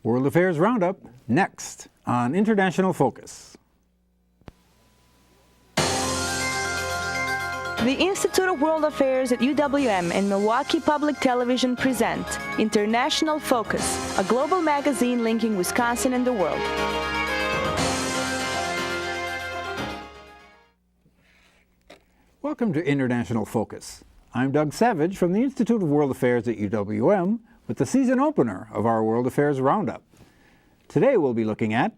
World Affairs Roundup, next on International Focus. The Institute of World Affairs at UWM and Milwaukee Public Television present International Focus, a global magazine linking Wisconsin and the world. Welcome to International Focus. I'm Doug Savage from the Institute of World Affairs at UWM with the season opener of our World Affairs Roundup. Today we'll be looking at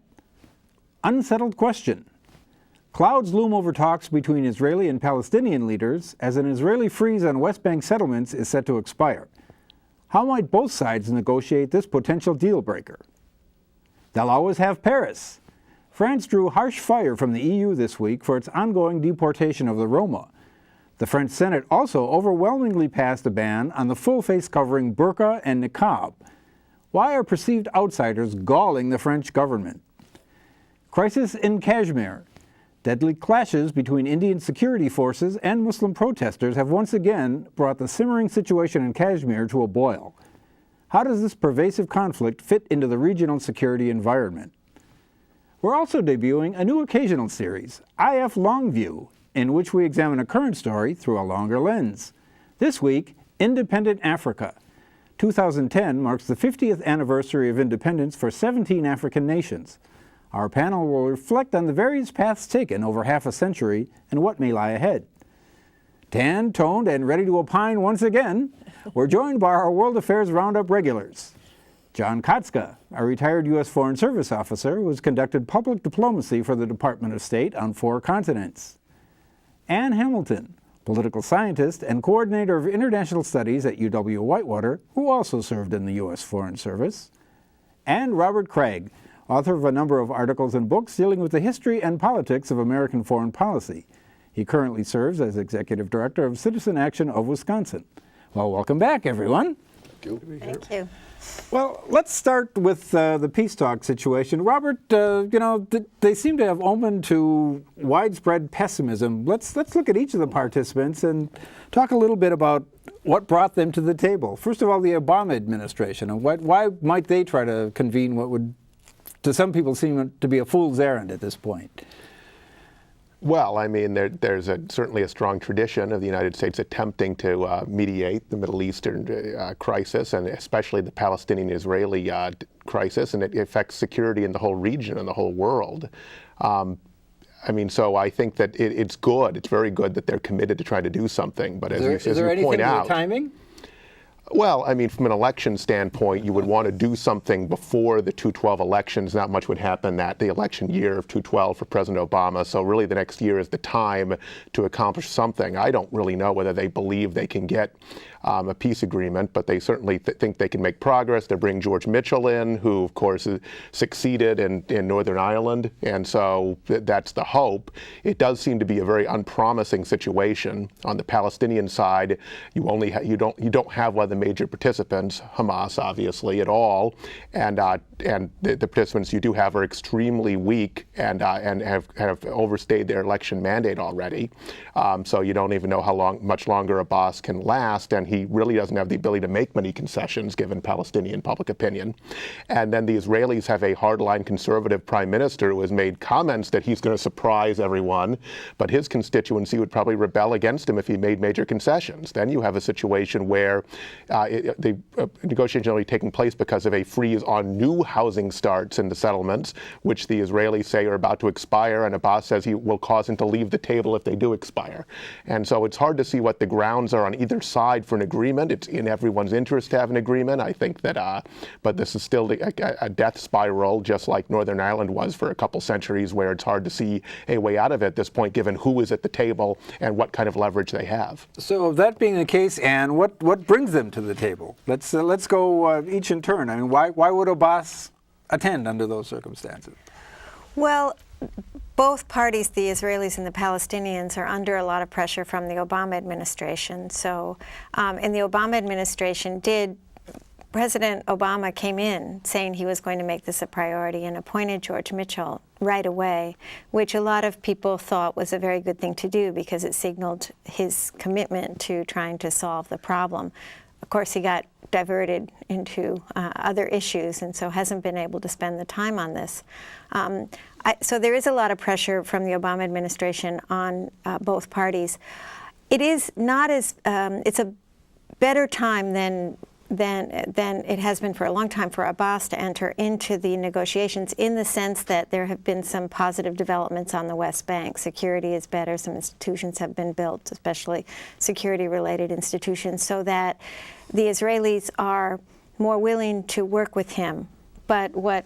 Unsettled Question. Clouds loom over talks between Israeli and Palestinian leaders as an Israeli freeze on West Bank settlements is set to expire. How might both sides negotiate this potential deal breaker? They'll always have Paris. France drew harsh fire from the EU this week for its ongoing deportation of the Roma. The French Senate also overwhelmingly passed a ban on the full face covering Burka and niqab. Why are perceived outsiders galling the French government? Crisis in Kashmir. Deadly clashes between Indian security forces and Muslim protesters have once again brought the simmering situation in Kashmir to a boil. How does this pervasive conflict fit into the regional security environment? We're also debuting a new occasional series, IF Longview, in which we examine a current story through a longer lens. This week, Independent Africa. 2010 marks the 50th anniversary of independence for 17 African nations. Our panel will reflect on the various paths taken over half a century and what may lie ahead. Tanned, toned, and ready to opine once again, we're joined by our World Affairs Roundup regulars. John Katzka, a retired U.S. Foreign Service officer who has conducted public diplomacy for the Department of State on 4 continents. Ann Hamilton, political scientist and coordinator of international studies at UW-Whitewater, who also served in the U.S. Foreign Service. And Robert Kraig, author of a number of articles and books dealing with the history and politics of American foreign policy. He currently serves as Executive Director of Citizen Action of Wisconsin. Well, welcome back, everyone. Thank you. Well, let's start with the peace talk situation. Robert, they seem to have opened to widespread pessimism. Let's look at each of the participants and talk a little bit about what brought them to the table. First of all, the Obama administration. And why might they try to convene what would, to some people, seem to be a fool's errand at this point? Well, I mean, there's certainly a strong tradition of the United States attempting to mediate the Middle Eastern crisis, and especially the Palestinian-Israeli crisis, and it affects security in the whole region and the whole world. So I think that it's good. It's very good that they're committed to trying to do something. But as you point out, is there anything to the timing? Well, I mean, from an election standpoint, you would want to do something before the 2012 elections. Not much would happen the election year of 2012 for President Obama. So really the next year is the time to accomplish something. I don't really know whether they believe they can get a peace agreement, but they certainly think they can make progress. They bring George Mitchell in, who, of course, succeeded in Northern Ireland, and so that's the hope. It does seem to be a very unpromising situation. On the Palestinian side, you don't have one of the major participants, Hamas, obviously, at all, and the participants you do have are extremely weak and have overstayed their election mandate already. So you don't even know much longer Abbas can last, and he really doesn't have the ability to make many concessions given Palestinian public opinion. And then the Israelis have a hardline conservative prime minister who has made comments that he's going to surprise everyone, but his constituency would probably rebel against him if he made major concessions. Then you have a situation where the negotiations are only taking place because of a freeze on new housing starts in the settlements, which the Israelis say are about to expire, and Abbas says he will cause them to leave the table if they do expire. And so it's hard to see what the grounds are on either side for an agreement. It's in everyone's interest to have an agreement. I think that, but this is still a death spiral, just like Northern Ireland was for a couple centuries, where it's hard to see a way out of it at this point, given who is at the table and what kind of leverage they have. So that being the case, Anne, what brings them to the table? Let's go each in turn. I mean, why would Abbas attend under those circumstances? Well, both parties, the Israelis and the Palestinians, are under a lot of pressure from the Obama administration. So, in the Obama administration President Obama came in saying he was going to make this a priority and appointed George Mitchell right away, which a lot of people thought was a very good thing to do because it signaled his commitment to trying to solve the problem. of course, he got diverted into other issues, and so hasn't been able to spend the time on this. So there is a lot of pressure from the Obama administration on both parties. It is not as, it's a better time than it has been for a long time for Abbas to enter into the negotiations, in the sense that there have been some positive developments on the West Bank. Security is better. Some institutions have been built, especially security-related institutions, so that the Israelis are more willing to work with him. But what,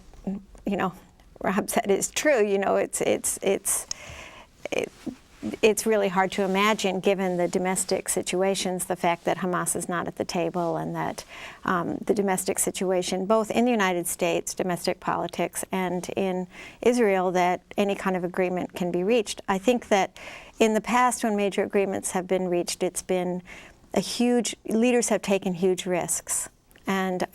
Rob said is true. It's really hard to imagine, given the domestic situations, the fact that Hamas is not at the table, and that the domestic situation, both in the United States, domestic politics, and in Israel, that any kind of agreement can be reached. I think that in the past, when major agreements have been reached, it's been leaders have taken huge risks. And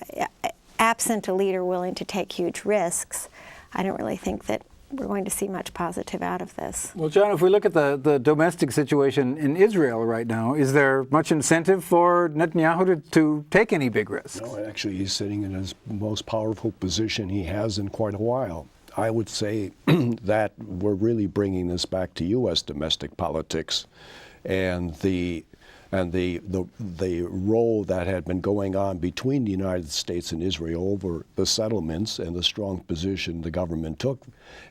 absent a leader willing to take huge risks, I don't really think that we're going to see much positive out of this. Well, John, if we look at the domestic situation in Israel right now, is there much incentive for Netanyahu to take any big risks? No, actually, he's sitting in his most powerful position he has in quite a while. I would say that we're really bringing this back to U.S. domestic politics, and the role that had been going on between the United States and Israel over the settlements, and the strong position the government took.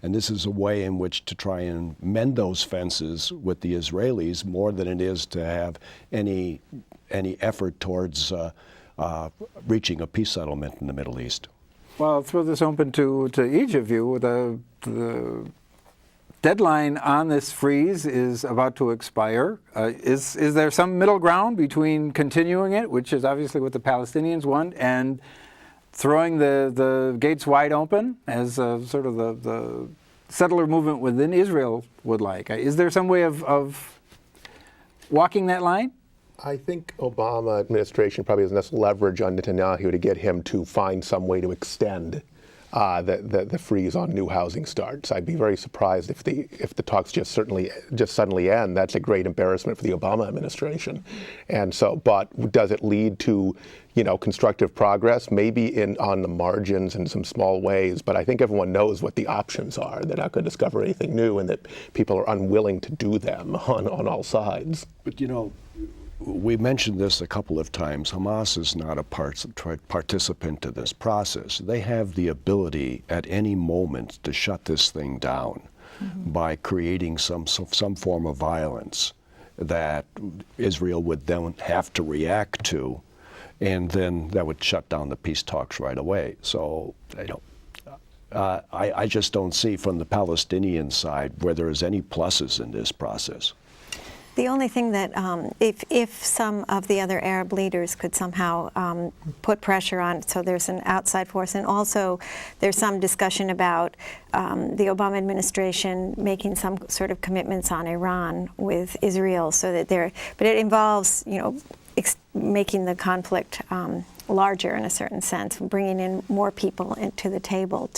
And this is a way in which to try and mend those fences with the Israelis, more than it is to have any effort towards reaching a peace settlement in the Middle East. Well, I'll throw this open to each of you. The deadline on this freeze is about to expire. Is there some middle ground between continuing it, which is obviously what the Palestinians want, and throwing the gates wide open, as sort of the settler movement within Israel would like? Is there some way of walking that line? I think Obama administration probably has enough leverage on Netanyahu to get him to find some way to extend the freeze on new housing starts. I'd be very surprised if the talks just suddenly end. That's a great embarrassment for the Obama administration. And so, but does it lead to, constructive progress? Maybe on the margins in some small ways. But I think everyone knows what the options are. They're not going to discover anything new, and that people are unwilling to do them on all sides. But we mentioned this a couple of times. Hamas is not a participant to this process. They have the ability at any moment to shut this thing down by creating some form of violence that Israel would then have to react to, and then that would shut down the peace talks right away. So I just don't see from the Palestinian side where there is any pluses in this process. The only thing that, if some of the other Arab leaders could somehow put pressure on, so there's an outside force, and also there's some discussion about the Obama administration making some sort of commitments on Iran with Israel, so that but it involves, making the conflict larger in a certain sense, bringing in more people into the table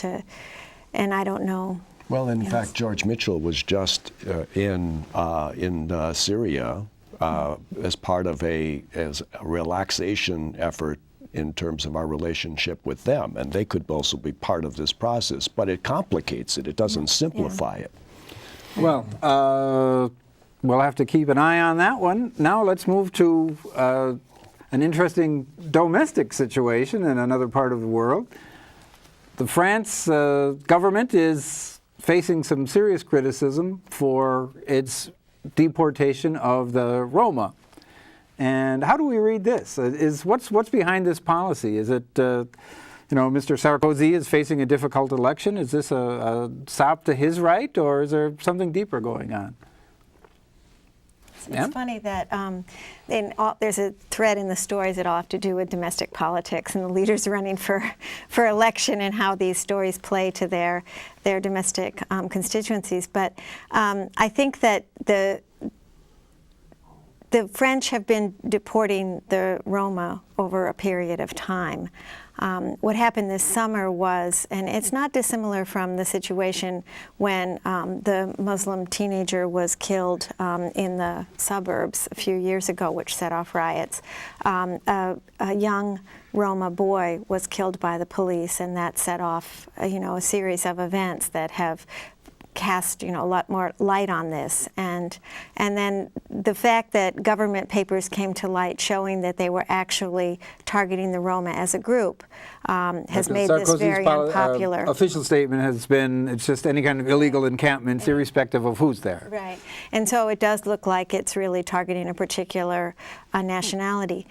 and I don't know. Well, in fact, George Mitchell was just in Syria as part of a relaxation effort in terms of our relationship with them, and they could also be part of this process. But it complicates it. It doesn't simplify it. Well, we'll have to keep an eye on that one. Now let's move to an interesting domestic situation in another part of the world. The France government is facing some serious criticism for its deportation of the Roma. And how do we read this? What's behind this policy? Is it, Mr. Sarkozy is facing a difficult election? Is this a sop to his right, or is there something deeper going on? It's funny that there's a thread in the stories that all have to do with domestic politics and the leaders running for election, and how these stories play to their domestic constituencies. But I think that the the French have been deporting the Roma over a period of time. What happened this summer was, and it's not dissimilar from the situation when the Muslim teenager was killed in the suburbs a few years ago, which set off riots. A young Roma boy was killed by the police, and that set off, a series of events that have cast a lot more light on this, and then the fact that government papers came to light showing that they were actually targeting the Roma as a group has made this very unpopular. Official statement has been it's just any kind of illegal encampments, irrespective of who's there. Right, and so it does look like it's really targeting a particular nationality.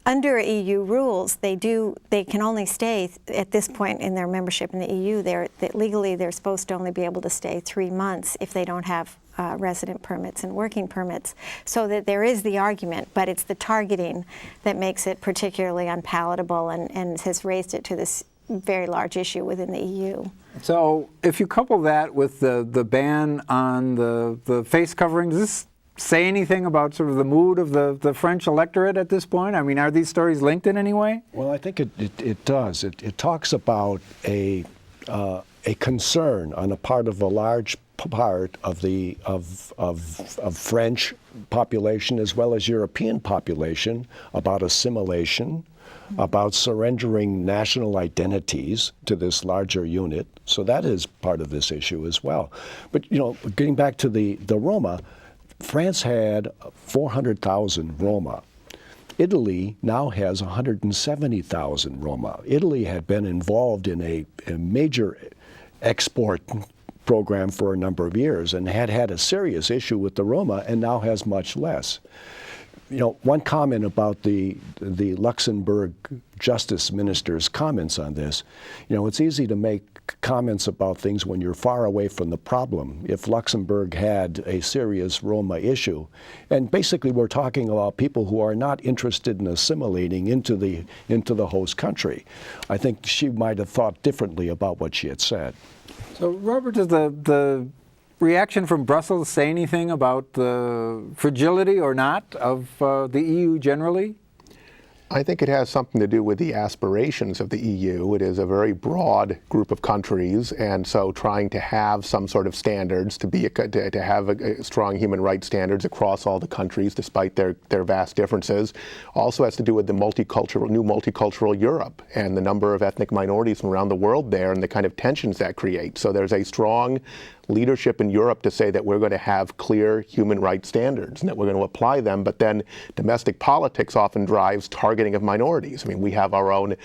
Under EU rules, they can only stay at this point in their membership in the EU. Legally, they're supposed to only be able to stay 3 months if they don't have resident permits and working permits. So that there is the argument, but it's the targeting that makes it particularly unpalatable and has raised it to this very large issue within the EU. So, if you couple that with the ban on the face covering, does this say anything about sort of the mood of the French electorate at this point? I mean, are these stories linked in any way? Well, I think it does. It talks about a concern on the part of a large part of the French population as well as European population about assimilation, about surrendering national identities to this larger unit. So that is part of this issue as well. But getting back to the Roma, France had 400,000 Roma. Italy now has 170,000 Roma. Italy had been involved in a major export program for a number of years and had a serious issue with the Roma and now has much less. One comment about the Luxembourg Justice Minister's comments on this, it's easy to make comments about things when you're far away from the problem. If Luxembourg had a serious Roma issue, and basically we're talking about people who are not interested in assimilating into the host country, I think she might have thought differently about what she had said. So, Robert, does the reaction from Brussels say anything about the fragility or not of the EU generally? I think it has something to do with the aspirations of the EU. It is a very broad group of countries, and so trying to have some sort of standards, to have a strong human rights standards across all the countries, despite their vast differences, also has to do with the new multicultural Europe and the number of ethnic minorities from around the world there and the kind of tensions that creates. So there's a strong leadership in Europe to say that we're going to have clear human rights standards and that we're going to apply them, but then domestic politics often drives targeting of minorities. I mean, we have our own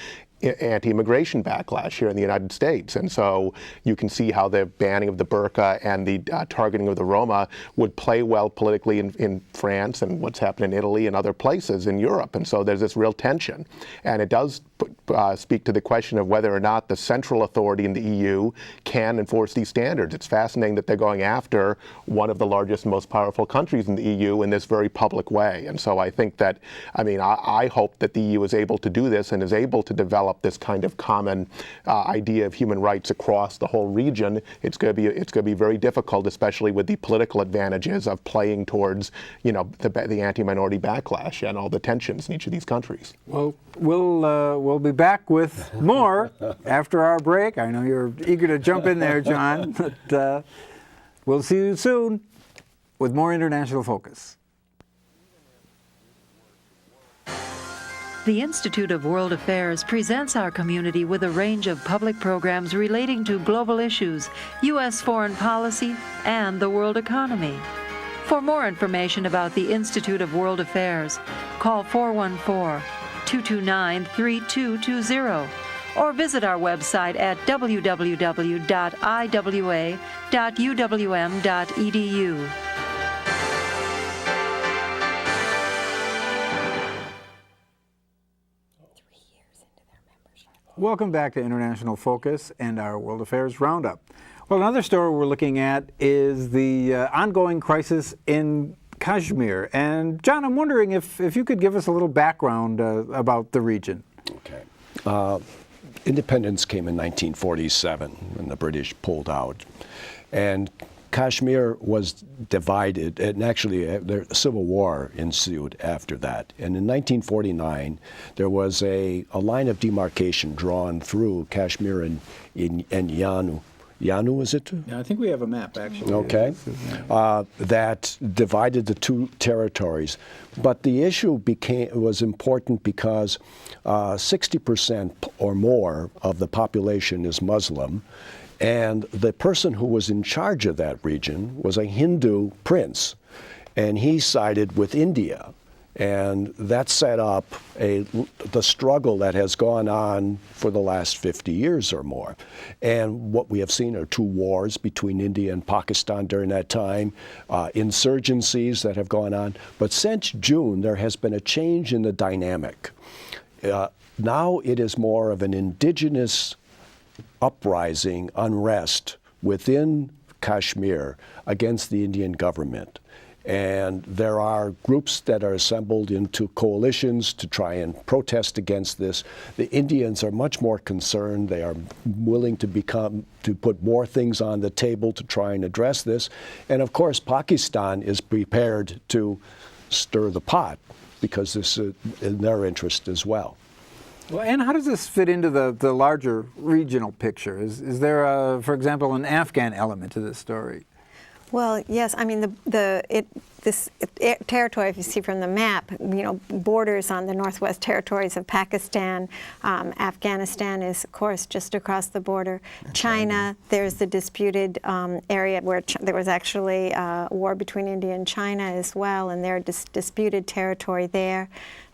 anti-immigration backlash here in the United States. And so you can see how the banning of the Burka and the targeting of the Roma would play well politically in France and what's happened in Italy and other places in Europe. And so there's this real tension. And it does speak to the question of whether or not the central authority in the EU can enforce these standards. It's fascinating that they're going after one of the largest, most powerful countries in the EU in this very public way. And so I think that, I hope that the EU is able to do this and is able to develop this kind of common idea of human rights across the whole region. It's going to be very difficult, especially with the political advantages of playing towards, the anti-minority backlash and all the tensions in each of these countries. Well, we'll be back with more after our break. I know you're eager to jump in there, John, but we'll see you soon with more International Focus. The Institute of World Affairs presents our community with a range of public programs relating to global issues, U.S. foreign policy, and the world economy. For more information about the Institute of World Affairs, call 414-229-3220 or visit our website at www.iwa.uwm.edu. Welcome back to International Focus and our World Affairs Roundup. Well, another story we're looking at is the ongoing crisis in Kashmir. And John, I'm wondering if you could give us a little background about the region. Okay. Independence came in 1947 when the British pulled out. And Kashmir was divided, and actually the civil war ensued after that. And in 1949, there was a line of demarcation drawn through Kashmir and Yanu. Yanu, is it? Yeah, I think we have a map, actually. Okay. That divided the two territories. But the issue was important because 60% or more of the population is Muslim, and the person who was in charge of that region was a Hindu prince, and he sided with India. And that set up the struggle that has gone on for the last 50 years or more. And what we have seen are two wars between India and Pakistan during that time, insurgencies that have gone on. But since June, there has been a change in the dynamic. Now it is more of an indigenous uprising, unrest within Kashmir against the Indian government. And there are groups that are assembled into coalitions to try and protest against this. The Indians are much more concerned. They are willing to put more things on the table to try and address this. And of course, Pakistan is prepared to stir the pot because this is in their interest as well. Well, and how does this fit into the larger regional picture? Is there, for example, an Afghan element to this story? Well, yes. I mean, this territory, if you see from the map, borders on the Northwest Territories of Pakistan. Afghanistan is, of course, just across the border. China, there's the disputed area where there was actually a war between India and China as well, and their disputed territory there.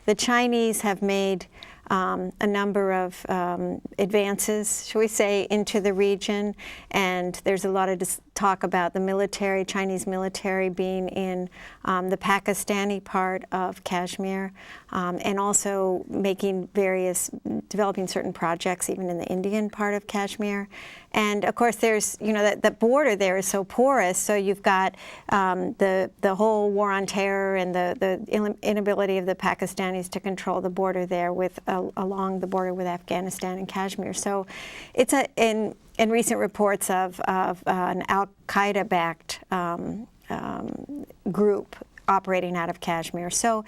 The Chinese have made a number of advances, shall we say, into the region, and there's a lot of talk about the military, Chinese military being in the Pakistani part of Kashmir, and also developing certain projects even in the Indian part of Kashmir. And of course, there's, that border there is so porous, so you've got the whole war on terror and the inability of the Pakistanis to control the border there along the border with Afghanistan and Kashmir. So it's in recent reports of an al-Qaeda-backed group operating out of Kashmir. So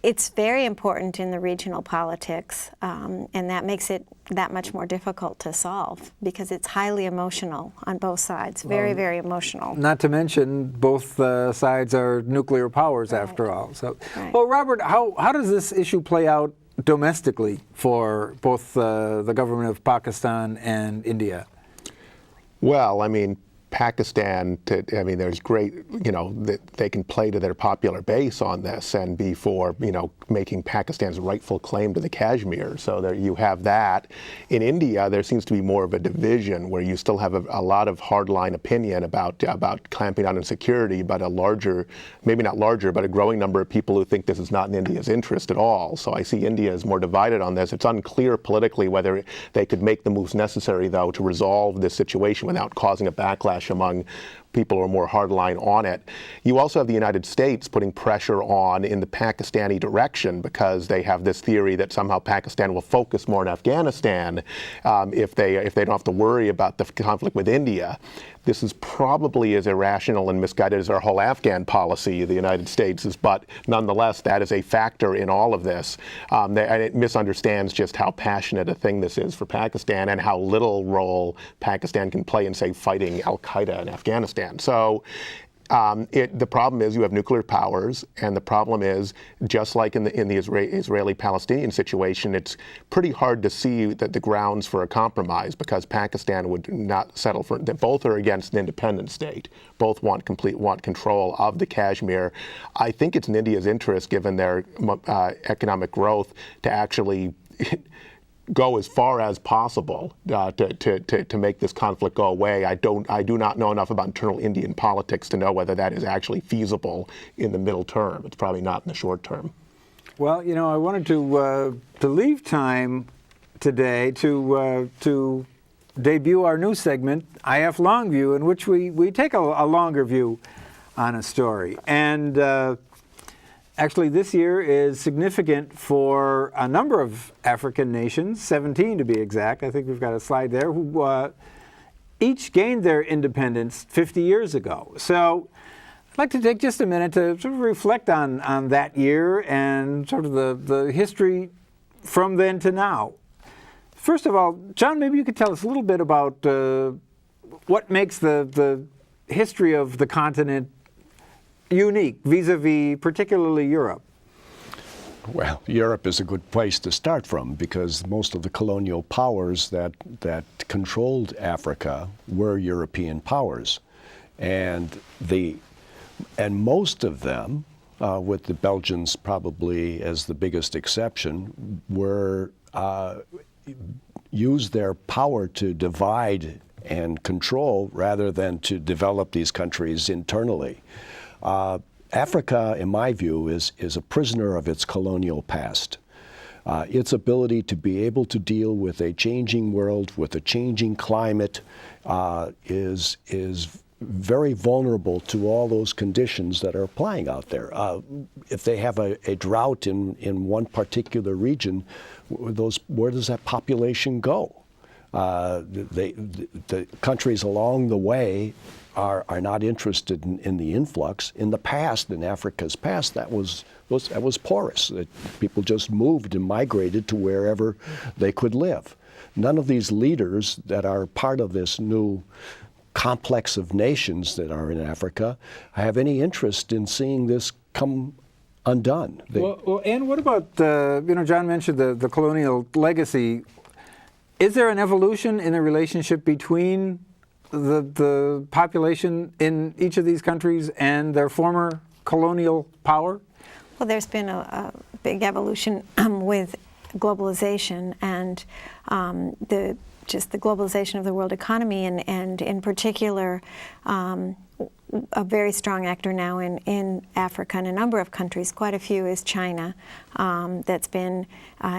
it's very important in the regional politics, and that makes it that much more difficult to solve because it's highly emotional on both sides, very, very emotional. Not to mention both sides are nuclear powers, right, after all. So, right. Well, Robert, how does this issue play out domestically for both the government of Pakistan and India? Well, I mean, Pakistan, there's great, that they can play to their popular base on this and be for, making Pakistan's rightful claim to the Kashmir. So there you have that. In India, there seems to be more of a division where you still have a lot of hardline opinion about clamping down on security, but maybe not larger, but a growing number of people who think this is not in India's interest at all. So I see India as more divided on this. It's unclear politically whether they could make the moves necessary, though, to resolve this situation without causing a backlash among people who are more hardline on it. You also have the United States putting pressure on in the Pakistani direction because they have this theory that somehow Pakistan will focus more on Afghanistan if they don't have to worry about the conflict with India. This is probably as irrational and misguided as our whole Afghan policy, the United States is, but nonetheless, that is a factor in all of this. And it misunderstands just how passionate a thing this is for Pakistan and how little role Pakistan can play in, say, fighting al-Qaeda in Afghanistan. So the problem is you have nuclear powers, and the problem is, just like in the Israeli-Palestinian situation, it's pretty hard to see that the grounds for a compromise because Pakistan would not settle for that. Both are against an independent state. Both want control of the Kashmir. I think it's in India's interest, given their economic growth, to actually go as far as possible to make this conflict go away. I do not know enough about internal Indian politics to know whether that is actually feasible in the middle term. It's probably not in the short term. Well, I wanted to leave time today to debut our new segment, IF Long View, in which we take a longer view on a story. And actually, this year is significant for a number of African nations, 17 to be exact. I think we've got a slide there, who each gained their independence 50 years ago. So I'd like to take just a minute to sort of reflect on that year and sort of the history from then to now. First of all, John, maybe you could tell us a little bit about what makes the history of the continent unique vis-a-vis particularly Europe. Well, Europe is a good place to start from because most of the colonial powers that controlled Africa were European powers. And most of them, with the Belgians probably as the biggest exception, used their power to divide and control rather than to develop these countries internally. Africa, in my view, is a prisoner of its colonial past. Its ability to be able to deal with a changing world, with a changing climate, is very vulnerable to all those conditions that are applying out there. If they have a drought in one particular region, where does that population go? The countries along the way are not interested in the influx. In the past, in Africa's past, that was porous. People just moved and migrated to wherever they could live. None of these leaders that are part of this new complex of nations that are in Africa have any interest in seeing this come undone. And what about, John mentioned the colonial legacy. Is there an evolution in the relationship between the population in each of these countries and their former colonial power? Well, there's been a big evolution with globalization and the globalization of the world economy, and in particular, a very strong actor now in Africa and a number of countries, quite a few, is China, that's been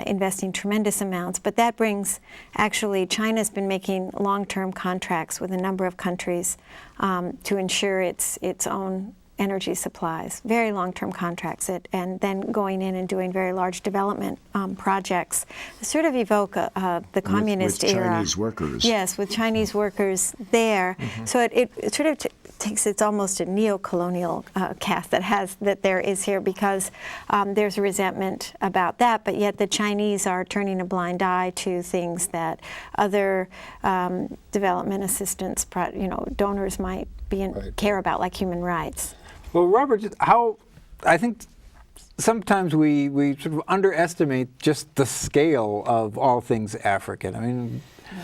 investing tremendous amounts. But that brings, actually, China's been making long-term contracts with a number of countries to ensure its own energy supplies, very long-term contracts, and then going in and doing very large development projects, sort of evoke the communist era. With Chinese workers. Yes, with Chinese workers there. Mm-hmm. So it sort of takes it's almost a neo-colonial cast that there is here, because there's a resentment about that, but yet the Chinese are turning a blind eye to things that other development assistance donors might care about, like human rights. Well, Robert, I think sometimes we sort of underestimate just the scale of all things African. I mean,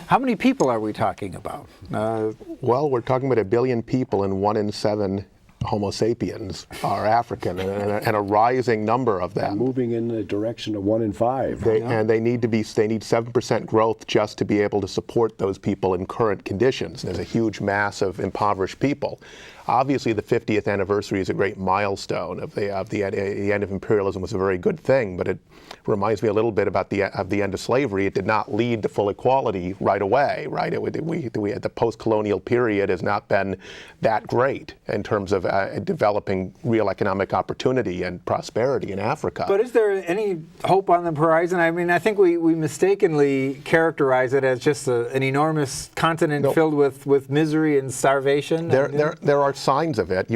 how many people are we talking about? Well, we're talking about 1 billion people, and 1 in 7 Homo sapiens are African, and a rising number of them. Moving in the direction of 1 in 5. And they need 7% growth just to be able to support those people in current conditions. There's a huge mass of impoverished people. Obviously, the 50th anniversary is a great milestone of the end of imperialism. Was a very good thing, but it reminds me a little bit about the end of slavery. It did not lead to full equality right away, right? The post-colonial period has not been that great in terms of developing real economic opportunity and prosperity in Africa. But is there any hope on the horizon? I mean, I think we mistakenly characterize it as just an enormous continent filled with misery and starvation. There are signs of it.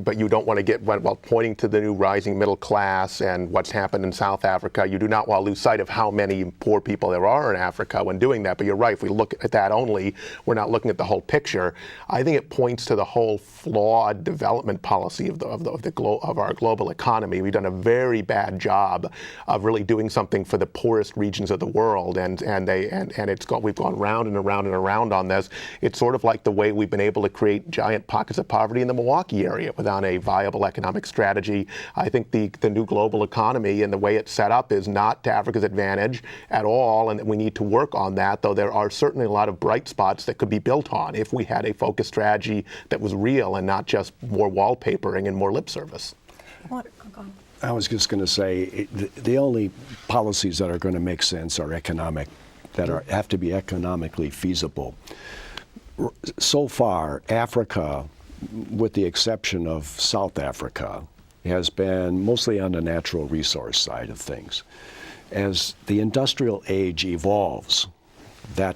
But you don't want to get, while pointing to the new rising middle class and what's happened in South Africa, you do not want to lose sight of how many poor people there are in Africa when doing that. But you're right, if we look at that only, we're not looking at the whole picture. I think it points to the whole flawed development policy of our global economy. We've done a very bad job of really doing something for the poorest regions of the world, and we've gone round and around and around on this. It's sort of like the way we've been able to create giant pockets of poverty in the Milwaukee area without a viable economic strategy. I think the new global economy and the way it's set up is not to Africa's advantage at all, and that we need to work on that, though there are certainly a lot of bright spots that could be built on if we had a focused strategy that was real and not just more wallpapering and more lip service. I was just going to say, the only policies that are going to make sense are economic, have to be economically feasible. So far, Africa, with the exception of South Africa, has been mostly on the natural resource side of things. As the industrial age evolves, that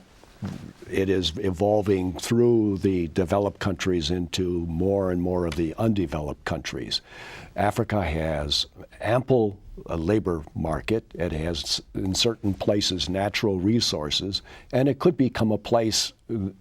it is evolving through the developed countries into more and more of the undeveloped countries. Africa has ample labor market. It has, in certain places, natural resources, and it could become a place,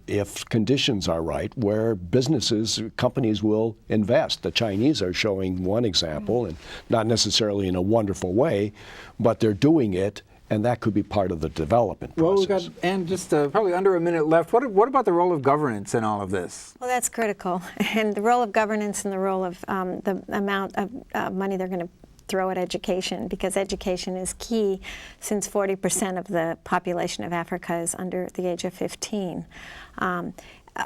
if conditions are right, where businesses, companies will invest. The Chinese are showing one example, and not necessarily in a wonderful way, but they're doing it, and that could be part of the development process. Well, we've got, and just probably under a minute left. What about the role of governance in all of this? Well, that's critical. And the role of governance and the role of the amount of money they're going to throw at education, because education is key since 40% of the population of Africa is under the age of 15.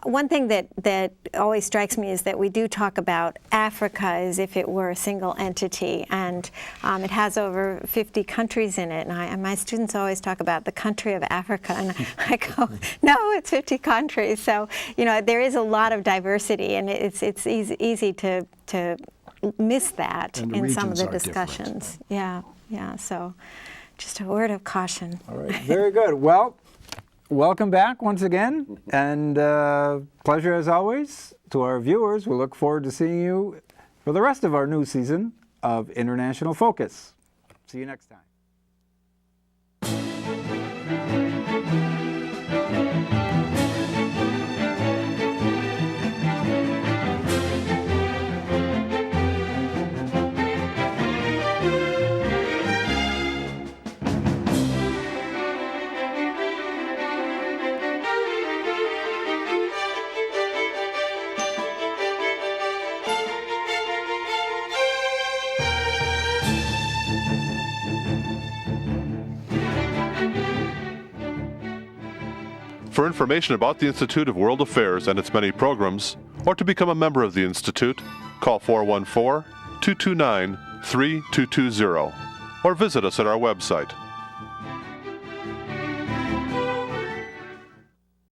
One thing that always strikes me is that we do talk about Africa as if it were a single entity, and it has over 50 countries in it. And my students always talk about the country of Africa, and I go, no, it's 50 countries. So, you know, there is a lot of diversity, and it's easy to miss that in some of the discussions. Yeah. So, just a word of caution. All right, very good. Well, welcome back once again, and pleasure as always to our viewers. We look forward to seeing you for the rest of our new season of International Focus. See you next time. For information about the Institute of World Affairs and its many programs, or to become a member of the Institute, call 414-229-3220 or visit us at our website,